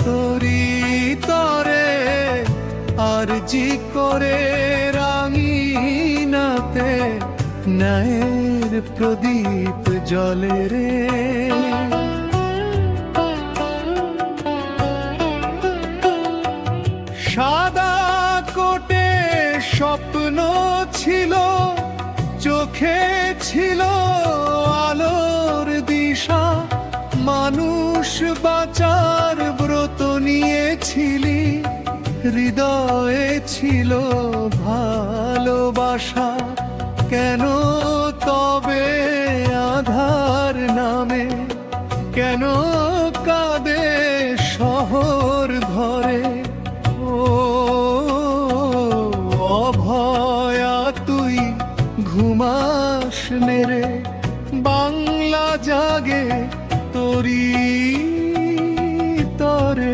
তোরি তরে আরজি করে রাঙিনাতে ন্যায়ের প্রদীপ জ্বলে রে। সাদা কোটে স্বপ্ন ছিল, চোখে ছিল আলোর দিশা, মানুষ বাঁচার ব্রত নিয়েছিলি, হৃদয়ে ছিল ভালোবাসা। কেন তবে আধার নামে, কেন কাঁদে শহর ঘরে? ও অভয়া তুই ঘুমাস নেরে, বাংলা জাগে তোরি তরে।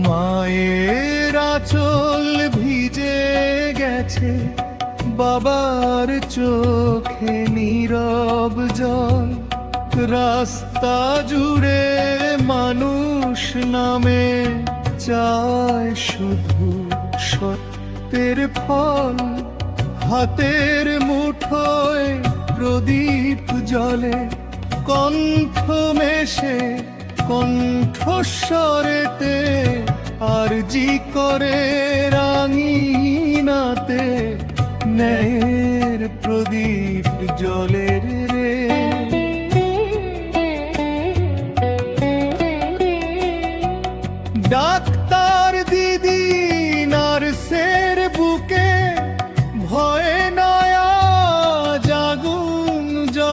মায়ের আঁচল ভিজে গেছে, বাবার চোখে নীরব জল, রাস্তা জুড়ে মানুষ নামে চায় শুধু সত্যের ফল। হাতের মুঠোয় প্রদীপ জ্বলে, কণ্ঠ মেশে কণ্ঠস্বরেতে আরজি করে রাঙিনাতে ন্যায়ের প্রদীপ জ্বলে রে। ডাক